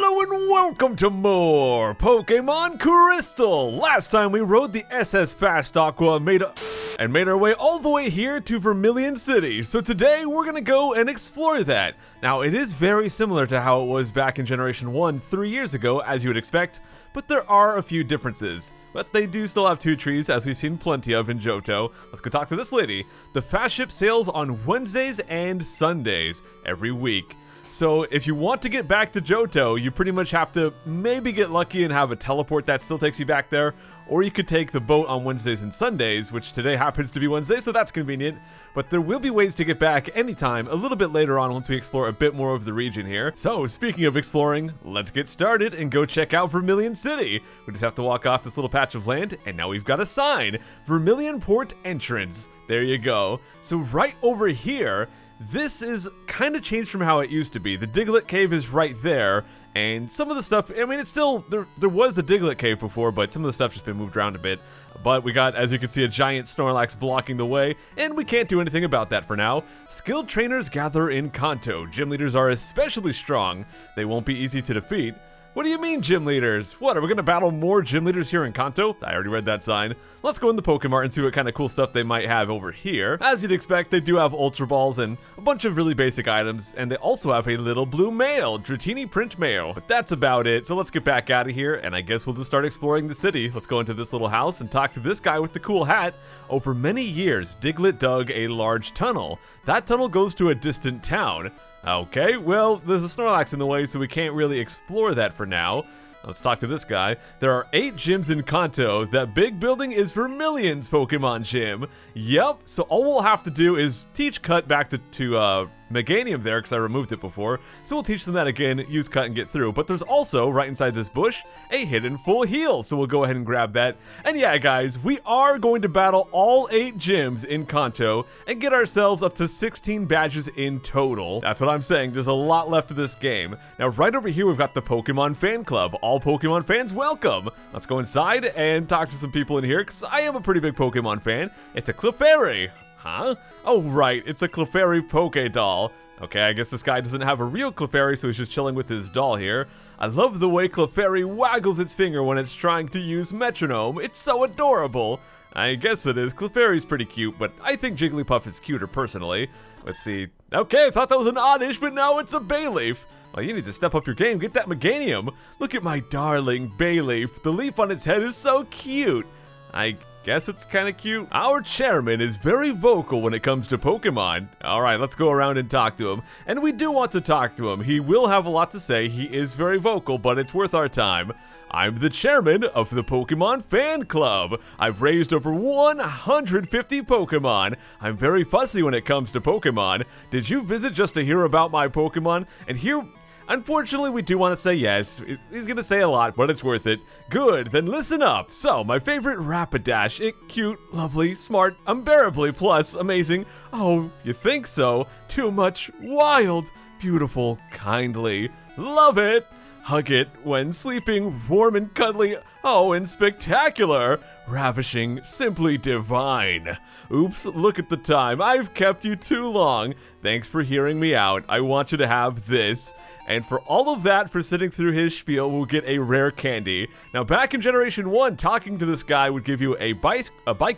Hello and welcome to more Pokemon Crystal! Last time we rode the SS Fast Aqua and made our way all the way here to Vermilion City. So today we're gonna go and explore that. Now it is very similar to how it was back in Generation 1 3 years ago, as you would expect, but there are a few differences. But they do still have two trees, as we've seen plenty of in Johto. Let's go talk to this lady. The fast ship sails on Wednesdays and Sundays every week. So if you want to get back to Johto, you pretty much have to maybe get lucky and have a teleport that still takes you back there, or you could take the boat on Wednesdays and Sundays, which today happens to be Wednesday, so that's convenient. But there will be ways to get back anytime a little bit later on once we explore a bit more of the region here. So speaking of exploring, let's get started and go check out Vermilion City. We just have to walk off this little patch of land, and now we've got a sign. Vermilion Port Entrance. There you go. So right over here, this is kind of changed from how it used to be. The Diglett Cave is right there, and some of the stuff, I mean, it's still, there was the Diglett Cave before, but some of the stuff just been moved around a bit. But we got, as you can see, a giant Snorlax blocking the way, and we can't do anything about that for now. Skilled trainers gather in Kanto. Gym leaders are especially strong. They won't be easy to defeat. What do you mean, gym leaders? What, are we gonna battle more gym leaders here in Kanto? I already read that sign. Let's go in the Pokemart and see what kind of cool stuff they might have over here. As you'd expect, they do have Ultra Balls and a bunch of really basic items, and they also have a little blue mail, Dratini print mail. But that's about it, so let's get back out of here, and I guess we'll just start exploring the city. Let's go into this little house and talk to this guy with the cool hat. Over many years, Diglett dug a large tunnel. That tunnel goes to a distant town. Okay, well, there's a Snorlax in the way, so we can't really explore that for now. Let's talk to this guy. There are 8 gyms in Kanto. That big building is Vermilion's Pokemon gym. Yep, so all we'll have to do is teach Cut back to Meganium there, because I removed it before. So we'll teach them that again, use Cut and get through. But there's also, right inside this bush, a hidden full heal. So we'll go ahead and grab that. And yeah, guys, we are going to battle all 8 gyms in Kanto and get ourselves up to 16 badges in total. That's what I'm saying. There's a lot left of this game. Now, right over here, we've got the Pokemon Fan Club. All Pokemon fans, welcome. Let's go inside and talk to some people in here, because I am a pretty big Pokemon fan. It's a Clefairy. Huh? Oh, right, it's a Clefairy Poke doll. Okay, I guess this guy doesn't have a real Clefairy, so he's just chilling with his doll here. I love the way Clefairy waggles its finger when it's trying to use metronome. It's so adorable. I guess it is. Clefairy's pretty cute, but I think Jigglypuff is cuter personally. Let's see. Okay, I thought that was an Oddish, but now it's a Bayleaf. Well, you need to step up your game. Get that Meganium. Look at my darling Bayleaf. The leaf on its head is so cute. I guess it's kind of cute. Our chairman is very vocal when it comes to Pokemon. Alright, let's go around and talk to him. And we do want to talk to him. He will have a lot to say. He is very vocal, but it's worth our time. I'm the chairman of the Pokemon Fan Club. I've raised over 150 Pokemon. I'm very fussy when it comes to Pokemon. Did you visit just to hear about my Pokemon? And here, unfortunately, we do want to say yes. He's going to say a lot, but it's worth it. Good, then listen up. So, my favorite Rapidash. Cute, lovely, smart, unbearably plus, amazing. Oh, you think so? Too much, wild, beautiful, kindly. Love it. Hug it when sleeping, warm and cuddly. Oh, and spectacular. Ravishing, simply divine. Oops, look at the time. I've kept you too long. Thanks for hearing me out. I want you to have this. And for all of that, for sitting through his spiel, we'll get a rare candy. Now, back in Generation 1, talking to this guy would give you a bike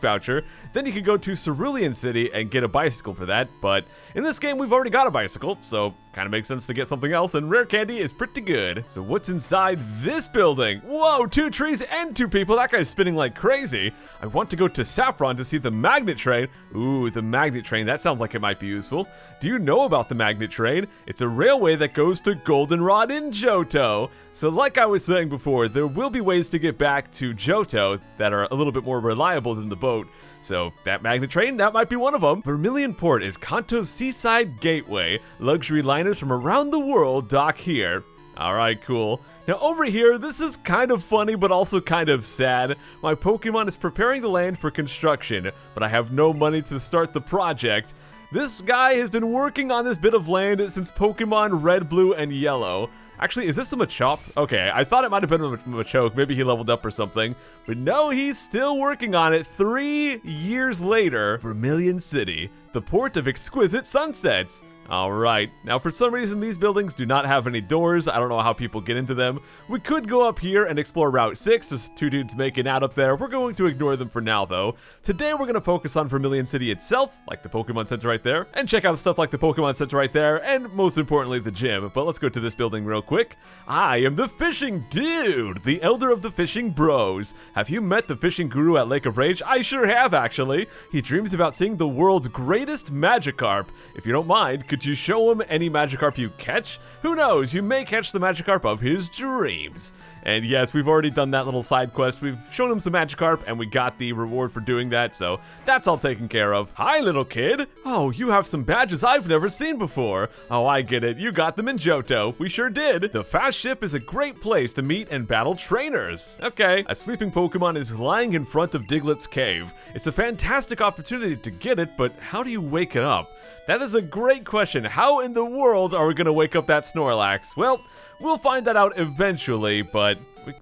voucher. Then you could go to Cerulean City and get a bicycle for that. But in this game, we've already got a bicycle, so kind of makes sense to get something else, and rare candy is pretty good. So what's inside this building? Whoa, 2 trees and 2 people. That guy's spinning like crazy. I want to go to Saffron to see the magnet train. Ooh, the magnet train. That sounds like it might be useful. Do you know about the magnet train? It's a railway that goes to Goldenrod in Johto. So like I was saying before, there will be ways to get back to Johto that are a little bit more reliable than the boat. So that magnet train, that might be one of them. Vermilion Port is Kanto's seaside gateway. Luxury liners from around the world dock here. Alright, cool. Now over here, this is kind of funny, but also kind of sad. My Pokemon is preparing the land for construction, but I have no money to start the project. This guy has been working on this bit of land since Pokemon Red, Blue, and Yellow. Actually, is this a Machop? Okay, I thought it might have been a Machoke. Maybe he leveled up or something. But no, he's still working on it 3 years later. Vermilion City, the port of exquisite sunsets. Alright, now for some reason these buildings do not have any doors. I don't know how people get into them. We could go up here and explore Route 6. There's two dudes making out up there. We're going to ignore them for now though. Today we're going to focus on Vermilion City itself, like the Pokemon Center right there, and check out stuff like the Pokemon Center right there, and most importantly the gym. But let's go to this building real quick. I am the Fishing Dude, the elder of the Fishing Bros. Have you met the fishing guru at Lake of Rage? I sure have actually. He dreams about seeing the world's greatest Magikarp. If you don't mind, could you show him any Magikarp you catch? Who knows, you may catch the Magikarp of his dreams. And yes, we've already done that little side quest. We've shown him some Magikarp, and we got the reward for doing that, so that's all taken care of. Hi, little kid. Oh, you have some badges I've never seen before. Oh, I get it. You got them in Johto. We sure did. The fast ship is a great place to meet and battle trainers. Okay, a sleeping Pokemon is lying in front of Diglett's cave. It's a fantastic opportunity to get it, but how do you wake it up? That is a great question. How in the world are we going to wake up that Snorlax? Well, we'll find that out eventually, but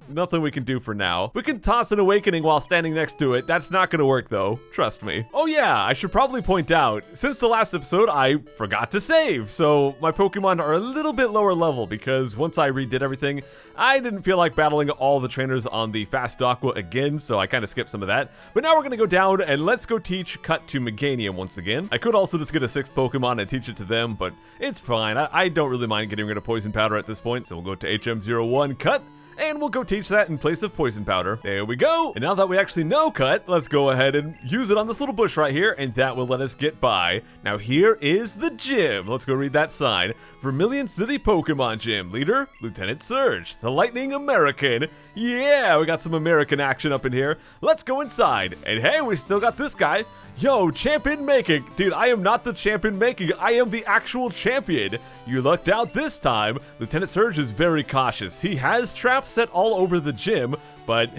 nothing we can do for now. We can toss an Awakening while standing next to it. That's not gonna work though, trust me. Oh yeah, I should probably point out, since the last episode, I forgot to save. So my Pokemon are a little bit lower level because once I redid everything, I didn't feel like battling all the trainers on the Fast Aqua again, so I kind of skipped some of that. But now we're gonna go down and let's go teach Cut to Meganium once again. I could also just get a 6th Pokemon and teach it to them, but it's fine. I don't really mind getting rid of Poison Powder at this point, so we'll go to HM01 Cut. And we'll go teach that in place of Poison Powder. There we go. And now that we actually know Cut, let's go ahead and use it on this little bush right here, and that will let us get by. Now here is the gym. Let's go read that sign. Vermilion City Pokemon Gym. Leader, Lieutenant Surge, the Lightning American. Yeah, we got some American action up in here. Let's go inside. And hey, we still got this guy. Yo, champion making. Dude, I am not the champion making. I am the actual champion. You lucked out this time. Lieutenant Surge is very cautious. He has traps set all over the gym, but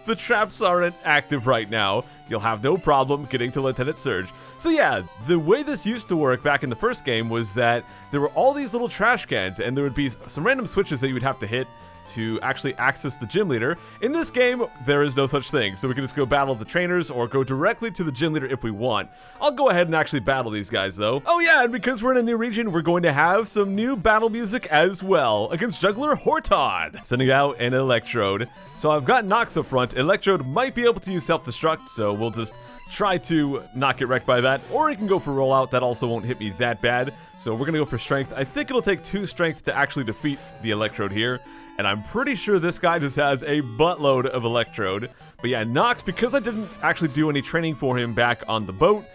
the traps aren't active right now. You'll have no problem getting to Lieutenant Surge. So yeah, the way this used to work back in the first game was that there were all these little trash cans, and there would be some random switches that you would have to hit to actually access the gym leader. In this game, there is no such thing, so we can just go battle the trainers or go directly to the gym leader if we want. I'll go ahead and actually battle these guys though. Oh yeah, and because we're in a new region, we're going to have some new battle music as well against Juggler Horton, sending out an Electrode. So I've got Nox up front. Electrode might be able to use self-destruct, so we'll just try to not get wrecked by that, or he can go for rollout. That also won't hit me that bad, so we're gonna go for strength. I think it'll take 2 strength to actually defeat the Electrode here, and I'm pretty sure this guy just has a buttload of Electrode. But yeah, Nox, because I didn't actually do any training for him back on the boat,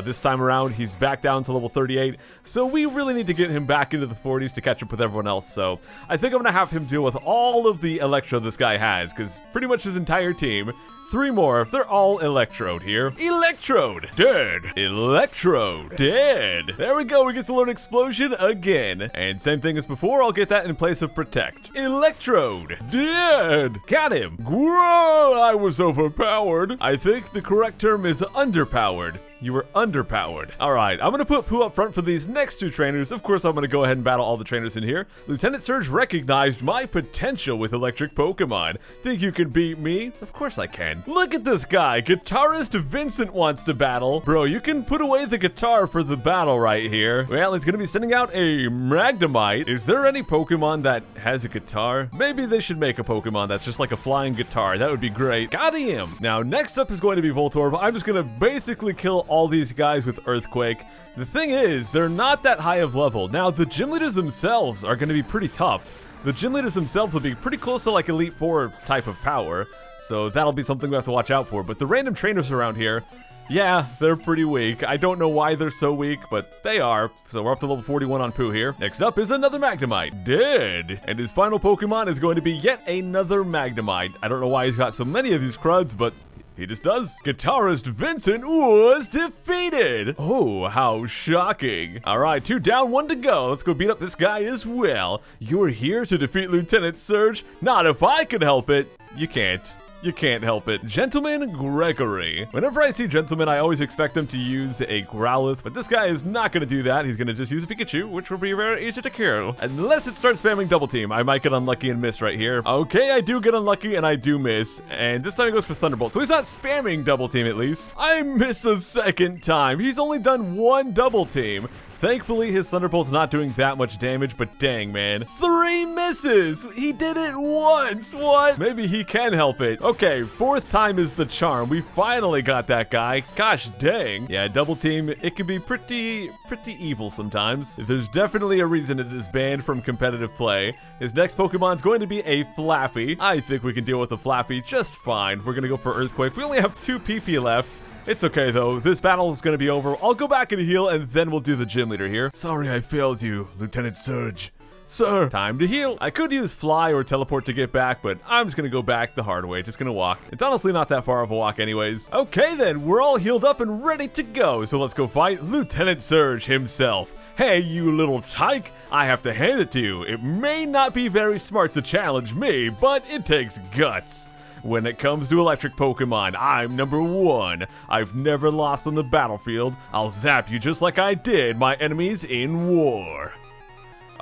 this time around, he's back down to level 38, so we really need to get him back into the 40s to catch up with everyone else. So I think I'm gonna have him deal with all of the Electrode this guy has, because pretty much his entire team, 3 more, they're all Electrode here. Electrode, dead. Electrode, dead. There we go, we get to learn Explosion again. And same thing as before, I'll get that in place of Protect. Electrode, dead. Got him. Whoa, I was overpowered. I think the correct term is underpowered. You were underpowered. Alright, I'm gonna put Pooh up front for these next 2 trainers. Of course, I'm gonna go ahead and battle all the trainers in here. Lieutenant Surge recognized my potential with electric Pokemon. Think you can beat me? Of course I can. Look at this guy. Guitarist Vincent wants to battle. Bro, you can put away the guitar for the battle right here. Well, he's gonna be sending out a Magnemite. Is there any Pokemon that has a guitar? Maybe they should make a Pokemon that's just like a flying guitar. That would be great. Got him. Now, next up is going to be Voltorb. I'm just gonna basically kill all these guys with Earthquake. The thing is, they're not that high of level. Now, the gym leaders themselves are going to be pretty tough. The gym leaders themselves will be pretty close to like Elite 4 type of power, so that'll be something we have to watch out for. But the random trainers around here, yeah, they're pretty weak. I don't know why they're so weak, but they are. So we're up to level 41 on Pooh here. Next up is another Magnemite. Dead. And his final Pokemon is going to be yet another Magnemite. I don't know why he's got so many of these cruds, but he just does. Guitarist Vincent was defeated. Oh, how shocking. All right, 2 down, 1 to go. Let's go beat up this guy as well. You're here to defeat Lieutenant Surge? Not if I can help it. You can't. You can't help it. Gentleman Gregory. Whenever I see Gentleman, I always expect him to use a Growlithe, but this guy is not going to do that. He's going to just use a Pikachu, which will be very easy to kill. Unless it starts spamming Double Team. I might get unlucky and miss right here. Okay, I do get unlucky and I do miss. And this time he goes for Thunderbolt. So he's not spamming Double Team at least. I miss a second time. He's only done 1 Double Team. Thankfully, his Thunderbolt's not doing that much damage, but dang, man. 3 misses! He did it once! What? Maybe he can help it. Okay, 4th time is the charm. We finally got that guy. Gosh dang. Yeah, double team, it can be pretty evil sometimes. There's definitely a reason it is banned from competitive play. His next Pokemon's going to be a Flappy. I think we can deal with the Flappy just fine. We're gonna go for Earthquake. We only have 2 PP left. It's okay though, this battle is gonna be over. I'll go back and heal and then we'll do the gym leader here. Sorry I failed you, Lieutenant Surge. Sir, time to heal. I could use Fly or Teleport to get back, but I'm just gonna go back the hard way, just gonna walk. It's honestly not that far of a walk anyways. Okay then, we're all healed up and ready to go, so let's go fight Lieutenant Surge himself. Hey, you little tyke, I have to hand it to you. It may not be very smart to challenge me, but it takes guts. When it comes to electric Pokemon, I'm number 1. I've never lost on the battlefield. I'll zap you just like I did my enemies in war.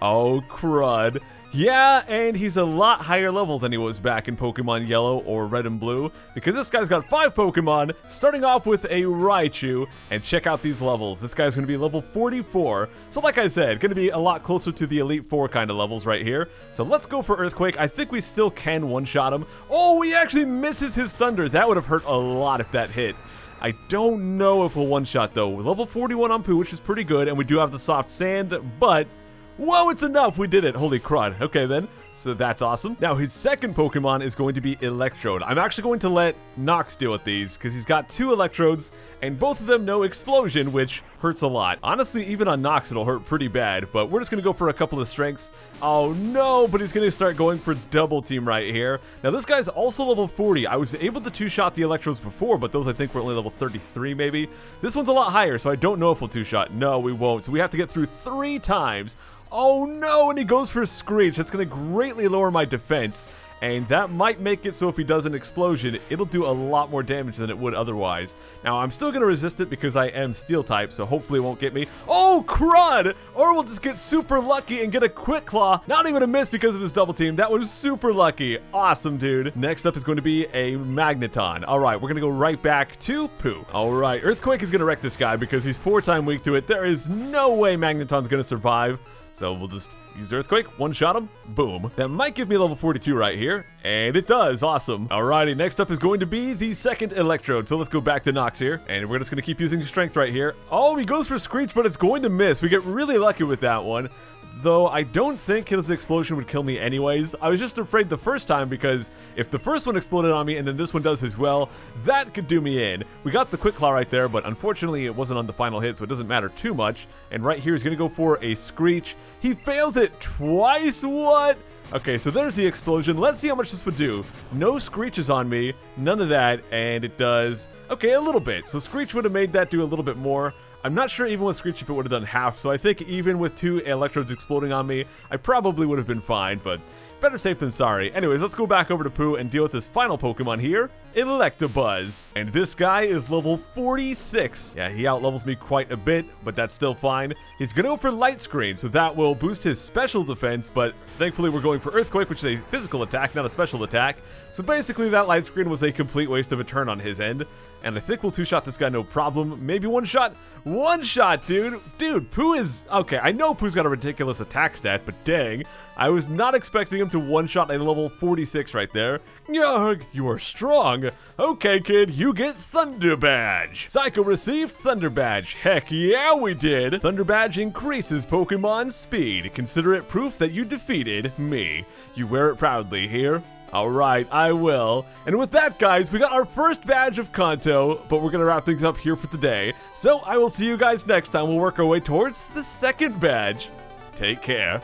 Oh, crud. Yeah, and he's a lot higher level than he was back in Pokemon Yellow or Red and Blue, because this guy's got 5 Pokemon, starting off with a Raichu, and check out these levels. This guy's going to be level 44, so like I said, going to be a lot closer to the Elite 4 kind of levels right here. So let's go for Earthquake. I think we still can one-shot him. Oh, he actually misses his Thunder. That would have hurt a lot if that hit. I don't know if we'll one-shot though. We're level 41 on Pooh, which is pretty good, and we do have the soft sand, but... whoa, it's enough! We did it! Holy crud. Okay then. So that's awesome. Now his second Pokemon is going to be Electrode. I'm actually going to let Nox deal with these because he's got 2 Electrodes and both of them know Explosion, which hurts a lot. Honestly, even on Nox it'll hurt pretty bad, but we're just going to go for a couple of strengths. Oh no, but he's going to start going for double team right here. Now this guy's also level 40. I was able to 2-shot the Electrodes before, but those I think were only level 33 maybe. This one's a lot higher, so I don't know if we'll 2-shot. No, we won't. So we have to get through 3 times. Oh no, and he goes for Screech. That's going to greatly lower my defense. And that might make it so if he does an Explosion, it'll do a lot more damage than it would otherwise. Now, I'm still going to resist it because I am Steel type, so hopefully it won't get me. Oh, crud! Or we'll just get super lucky and get a Quick Claw. Not even a miss because of his double team. That was super lucky. Awesome, dude. Next up is going to be a Magneton. All right, we're going to go right back to Pooh. All right, Earthquake is going to wreck this guy because he's 4-time weak to it. There is no way Magneton's going to survive. So we'll just use Earthquake, one-shot him, boom. That might give me level 42 right here, and it does, awesome. Alrighty, next up is going to be the second Electrode, so let's go back to Nox here, and we're just gonna keep using Strength right here. Oh, he goes for Screech, but it's going to miss. We get really lucky with that one. Though I don't think his Explosion would kill me anyways. I was just afraid the first time because if the first one exploded on me and then this one does as well, that could do me in. We got the Quick Claw right there, but unfortunately it wasn't on the final hit, so it doesn't matter too much. And right here he's going to go for a Screech. He fails it twice? What? Okay, so there's the Explosion. Let's see how much this would do. No Screeches on me, none of that, and it does, okay, a little bit. So Screech would have made that do a little bit more. I'm not sure even with Screech if it would have done half, so I think even with 2 Electrodes exploding on me, I probably would have been fine, but better safe than sorry. Anyways, let's go back over to Pooh and deal with this final Pokemon here, Electabuzz. And this guy is level 46. Yeah, he outlevels me quite a bit, but that's still fine. He's gonna go for Light Screen, so that will boost his special defense, but thankfully we're going for Earthquake, which is a physical attack, not a special attack. So basically that Light Screen was a complete waste of a turn on his end. And I think we'll 2-shot this guy no problem. Maybe 1-shot. 1-shot, dude. Dude, Pooh is... okay, I know Pooh's got a ridiculous attack stat, but dang. I was not expecting him to 1-shot a level 46 right there. Yarg, you are strong. Okay, kid, you get Thunder Badge. Psycho received Thunder Badge. Heck yeah, we did. Thunder Badge increases Pokemon speed. Consider it proof that you defeated me. You wear it proudly here. Alright, I will. And with that, guys, we got our first badge of Kanto, but we're gonna wrap things up here for today. So I will see you guys next time. We'll work our way towards the second badge. Take care.